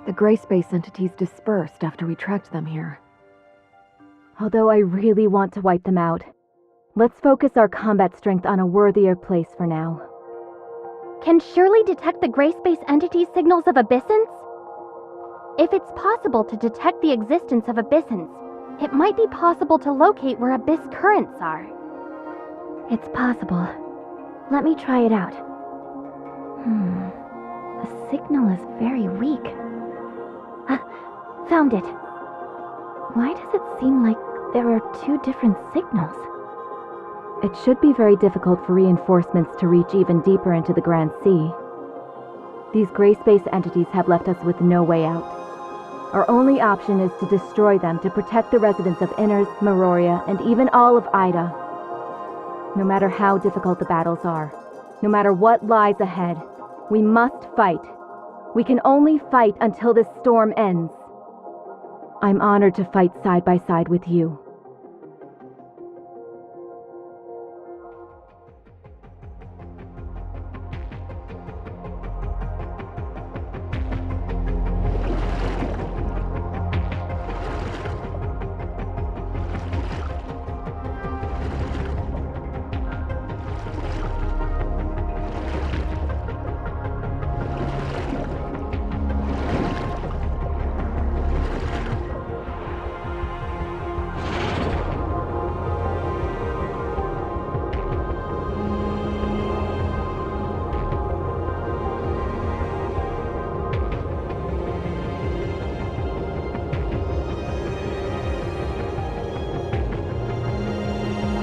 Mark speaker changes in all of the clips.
Speaker 1: The gray space entities dispersed after we tracked them here.
Speaker 2: Although I really want to wipe them out, let's focus our combat strength on a worthier place for now.
Speaker 3: Can Shirley detect the gray space entity's signals of Abyssants? If it's possible to detect the existence of Abyssants, it might be possible to locate where Abyss currents are.
Speaker 2: It's possible. Let me try it out. The signal is very weak. Found it. Why does it seem like there are two different signals? It should be very difficult for reinforcements to reach even deeper into the Grand Sea. These gray space entities have left us with no way out. Our only option is to destroy them to protect the residents of Innars, Meroria, and even all of Ida. No matter how difficult the battles are, no matter what lies ahead, we must fight. We can only fight until this storm ends. I'm honored to fight side by side with you.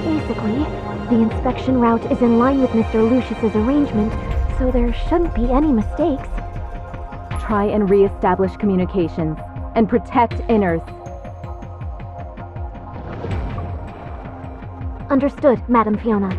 Speaker 2: Basically, the inspection route is in line with Mr. Lucius's arrangement, so there shouldn't be any mistakes. Try and re-establish communications, and protect Innars. Understood, Madam Fiona.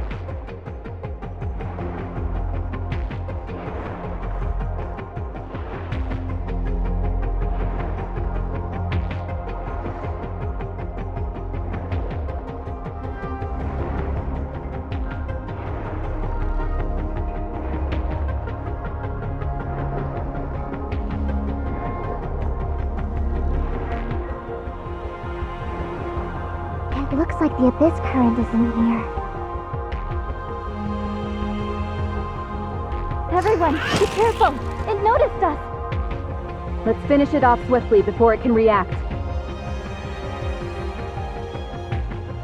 Speaker 2: It looks like the Abyss current is in here. Everyone, be careful! It noticed us! Let's finish it off swiftly before it can react.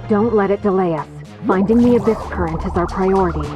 Speaker 1: Don't let it delay us. Finding the Abyss current is our priority.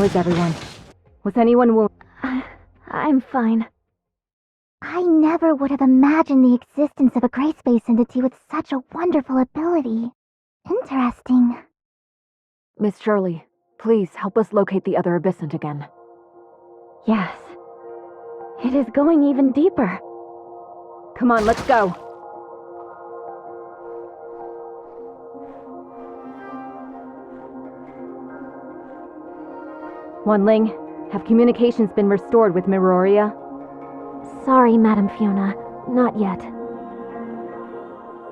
Speaker 2: is everyone? Was anyone wounded? I'm fine.
Speaker 4: I never would have imagined the existence of a gray space entity with such a wonderful ability. Interesting.
Speaker 1: Miss Shirley, please help us locate the other Abyssant again.
Speaker 2: Yes. It is going even deeper. Come on, let's go. Wanling, have communications been restored with Miroria?
Speaker 4: Sorry, Madam Fiona. Not yet.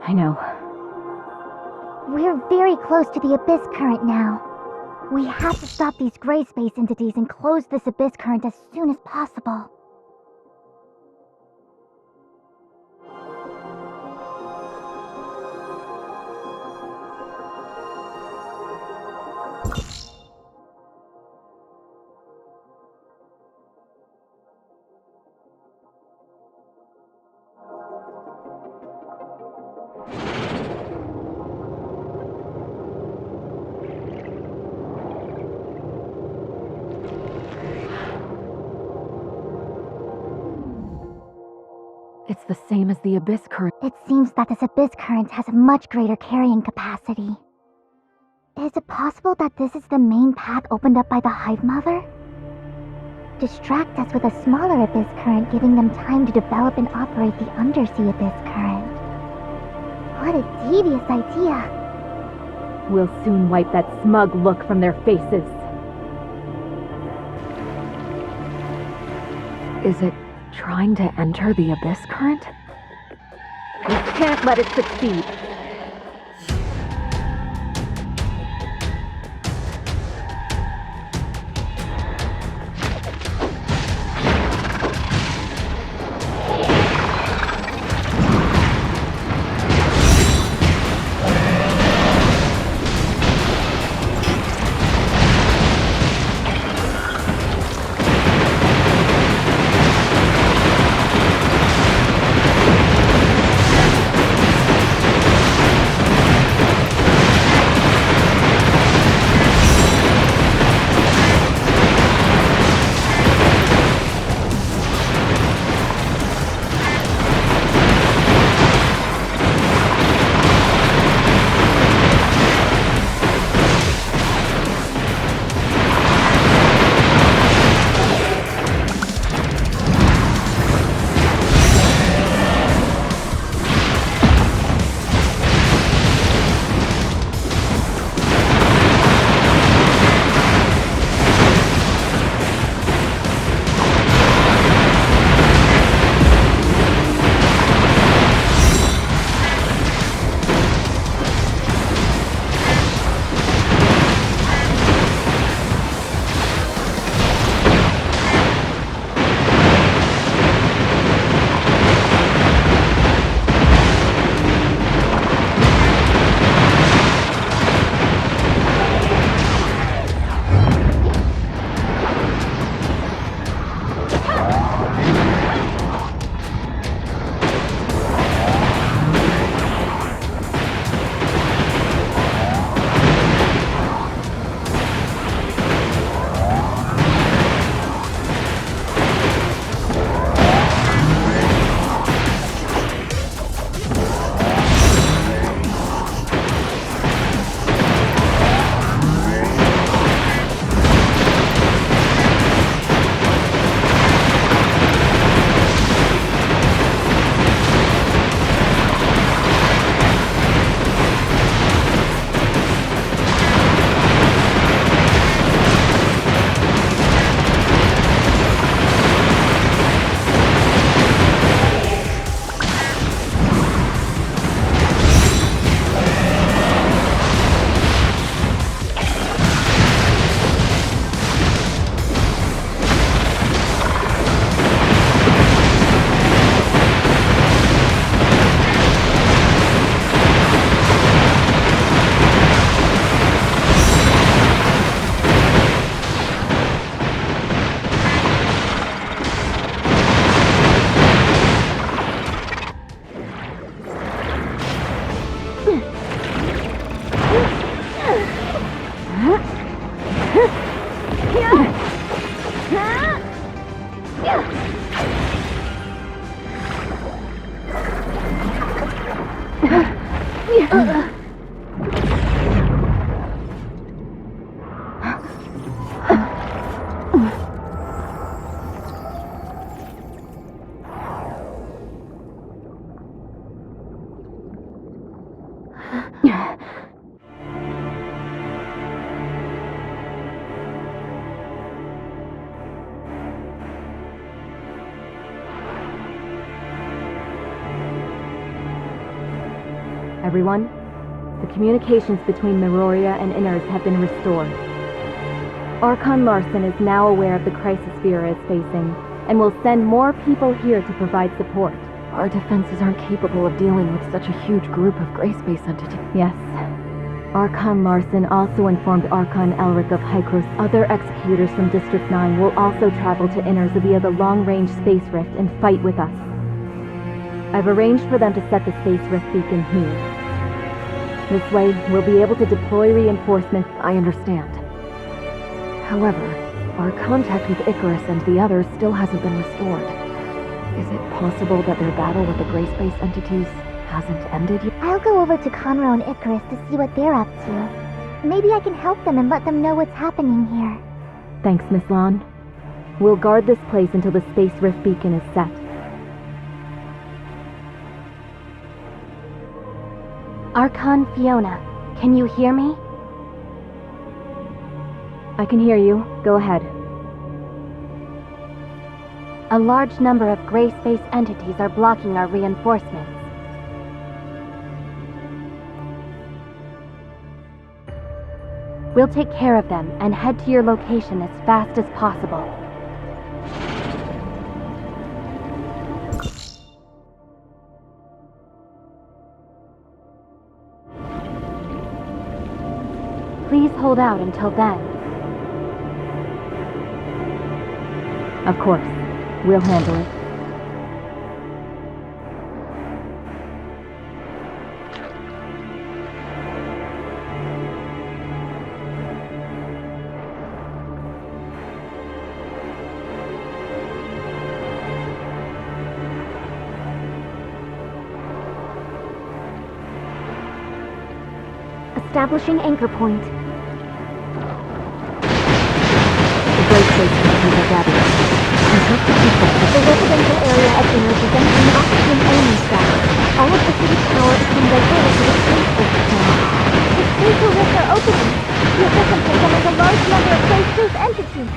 Speaker 2: I know.
Speaker 4: We're very close to the Abyss Current now. We have to stop these gray space entities and close this Abyss Current as soon as possible.
Speaker 1: It's the same as the Abyss Current.
Speaker 4: It seems that this Abyss Current has a much greater carrying capacity. Is it possible that this is the main path opened up by the Hive Mother? Distract us with a smaller Abyss Current, giving them time to develop and operate the Undersea Abyss Current. What a devious idea.
Speaker 2: We'll soon wipe that smug look from their faces.
Speaker 1: Is it trying to enter the Abyss Current?
Speaker 2: We can't let it succeed. Everyone, the communications between Meroria and Innars have been restored. Archon Larson is now aware of the crisis Vera is facing, and will send more people here to provide support.
Speaker 1: Our defenses aren't capable of dealing with such a huge group of gray space entities.
Speaker 2: Yes. Archon Larson also informed Archon Elric of Hykros other executors from District 9 will also travel to Innars via the long-range space rift and fight with us. I've arranged for them to set the space rift beacon here. This way, we'll be able to deploy reinforcements.
Speaker 1: I understand. However, our contact with Icarus and the others still hasn't been restored. Is it possible that their battle with the gray space entities hasn't ended yet?
Speaker 4: I'll go over to Conroe and Icarus to see what they're up to. Maybe I can help them and let them know what's happening here.
Speaker 2: Thanks, Miss Lon. We'll guard this place until the space rift beacon is set.
Speaker 3: Archon Fiona, can you hear me?
Speaker 2: I can hear you. Go ahead.
Speaker 3: A large number of gray space entities are blocking our reinforcements. We'll take care of them and head to your location as fast as possible. Please hold out until then.
Speaker 2: Of course. We'll handle it.
Speaker 3: Establishing anchor point.
Speaker 2: The gray space entities are gathering.
Speaker 4: The residential area of Innars is entering oxygen-only status. All of the city's power is being diverted to the space rift now. The spatial rifts are opening. The Abyssant has summoned a large number of gray space entities.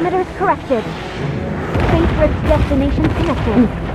Speaker 3: Parameters corrected. Space rift destination connected.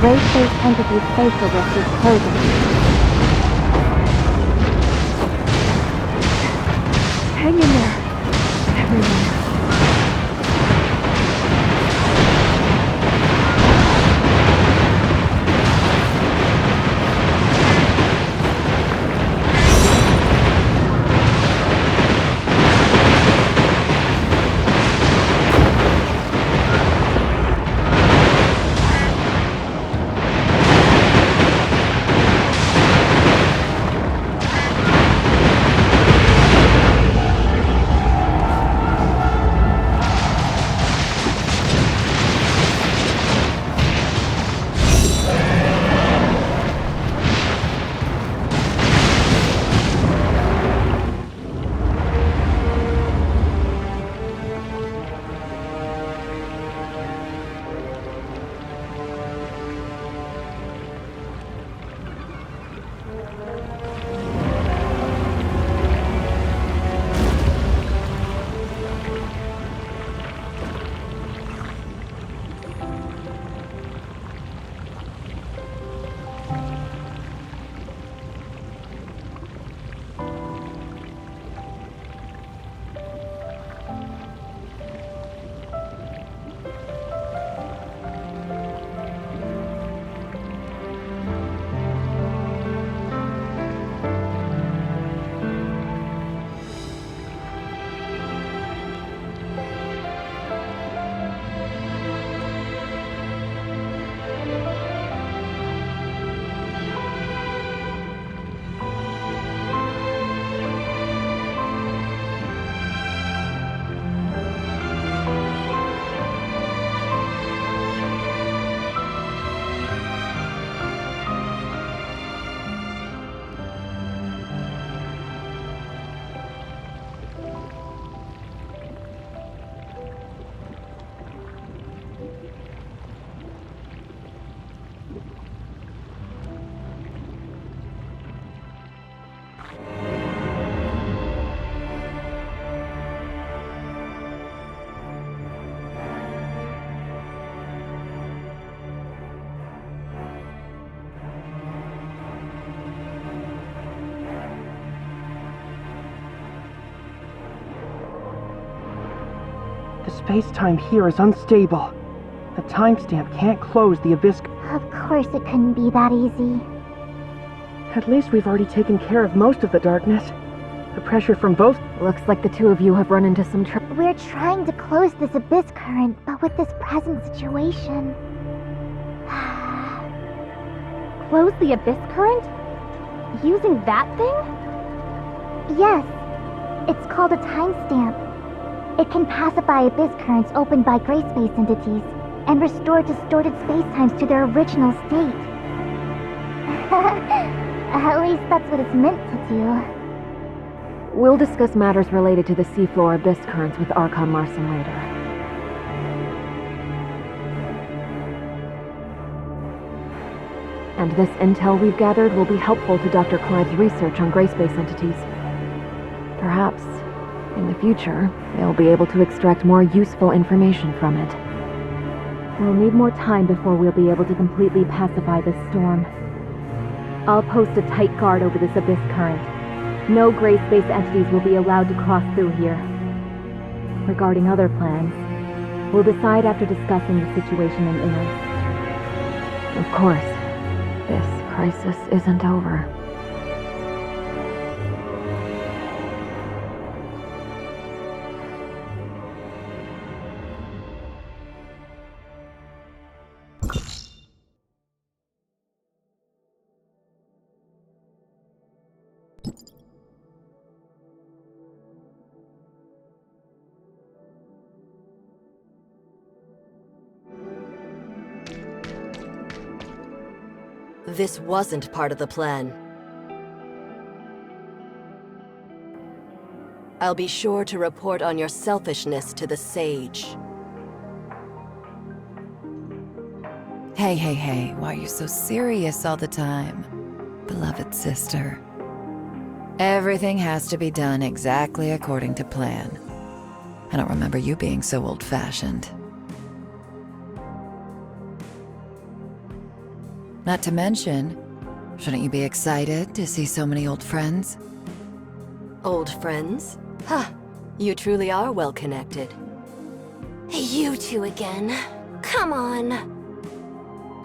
Speaker 2: Gray Space Entity's facial rift is closing.
Speaker 1: Hang in there, everyone.
Speaker 5: The space-time here is unstable. The timestamp can't close the abyss.
Speaker 4: Of course it couldn't be that easy.
Speaker 5: At least we've already taken care of most of the darkness. The pressure from both...
Speaker 1: Looks like the two of you have run into some trouble.
Speaker 4: We're trying to close this abyss current, but with this present situation...
Speaker 3: Close the abyss current? Using that thing?
Speaker 4: Yes. It's called a timestamp. It can pacify abyss currents opened by gray space entities and restore distorted spacetimes to their original state. At least that's what it's meant to do.
Speaker 1: We'll discuss matters related to the seafloor abyss currents with Archon Larson later. And this intel we've gathered will be helpful to Dr. Clive's research on gray space entities. Perhaps, in the future, they'll be able to extract more useful information from it.
Speaker 2: We'll need more time before we'll be able to completely pacify this storm. I'll post a tight guard over this abyss current. No gray space entities will be allowed to cross through here. Regarding other plans, we'll decide after discussing the situation in Innars.
Speaker 1: Of course, this crisis isn't over.
Speaker 6: This wasn't part of the plan. I'll be sure to report on your selfishness to the Sage.
Speaker 7: Hey, why are you so serious all the time? Beloved sister. Everything has to be done exactly according to plan. I don't remember you being so old-fashioned. Not to mention, shouldn't you be excited to see so many old friends?
Speaker 6: Old friends? Huh. You truly are well connected.
Speaker 8: You two again. Come on.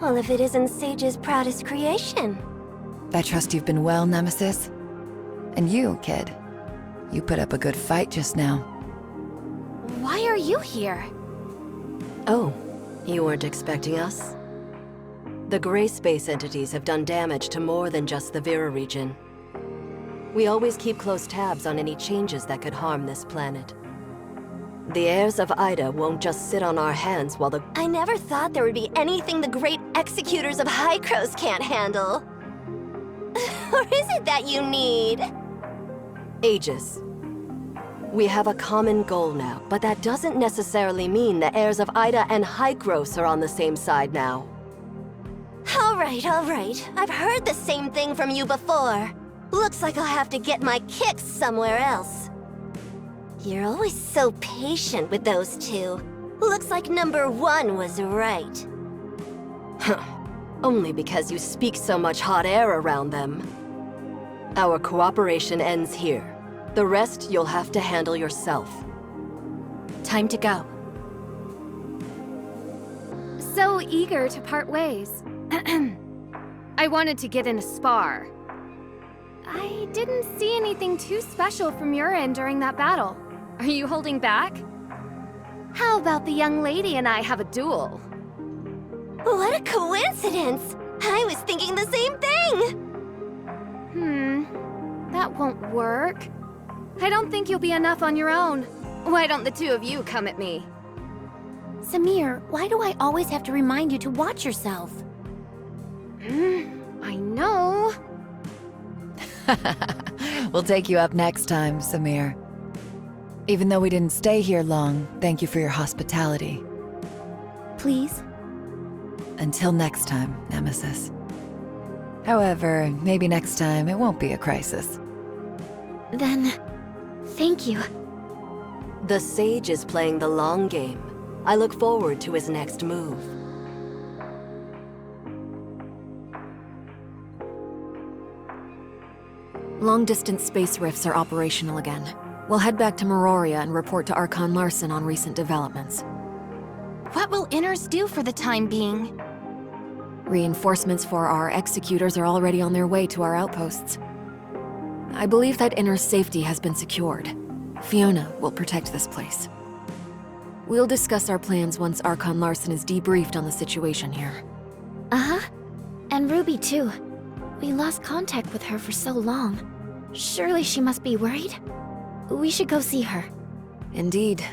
Speaker 8: Well, if it isn't Sage's proudest creation.
Speaker 7: I trust you've been well, Nemesis. And you, kid. You put up a good fight just now.
Speaker 8: Why are you here?
Speaker 6: Oh, you weren't expecting us? The gray space entities have done damage to more than just the Vera region. We always keep close tabs on any changes that could harm this planet. The heirs of Ida won't just sit on our hands while the—
Speaker 8: I never thought there would be anything the great executors of Hykros can't handle. Or is it that you need?
Speaker 6: Aegis. We have a common goal now, but that doesn't necessarily mean the heirs of Ida and Hykros are on the same side now.
Speaker 8: All right. I've heard the same thing from you before. Looks like I'll have to get my kicks somewhere else. You're always so patient with those two. Looks like number one was right.
Speaker 6: Huh. Only because you speak so much hot air around them. Our cooperation ends here. The rest you'll have to handle yourself.
Speaker 8: Time to go.
Speaker 3: So eager to part ways. I wanted to get in a spar. I didn't see anything too special from your end during that battle. Are you holding back? How about the young lady and I have a duel?
Speaker 8: What a coincidence! I was thinking the same thing!
Speaker 3: That won't work. I don't think you'll be enough on your own. Why don't the two of you come at me?
Speaker 8: Samir, why do I always have to remind you to watch yourself?
Speaker 3: I know.
Speaker 7: We'll take you up next time, Samir. Even though we didn't stay here long, thank you for your hospitality.
Speaker 8: Please?
Speaker 7: Until next time, Nemesis. However, maybe next time it won't be a crisis.
Speaker 8: Then, thank you.
Speaker 6: The Sage is playing the long game. I look forward to his next move.
Speaker 1: Long-distance space rifts are operational again. We'll head back to Meroria and report to Archon Larson on recent developments.
Speaker 3: What will Innars do for the time being?
Speaker 1: Reinforcements for our executors are already on their way to our outposts. I believe that Innars' safety has been secured. Fiona will protect this place. We'll discuss our plans once Archon Larson is debriefed on the situation here.
Speaker 2: Uh-huh. And Ruby, too. We lost contact with her for so long. Surely she must be worried? We should go see her.
Speaker 1: Indeed.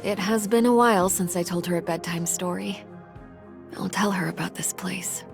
Speaker 1: It has been a while since I told her a bedtime story. I'll tell her about this place.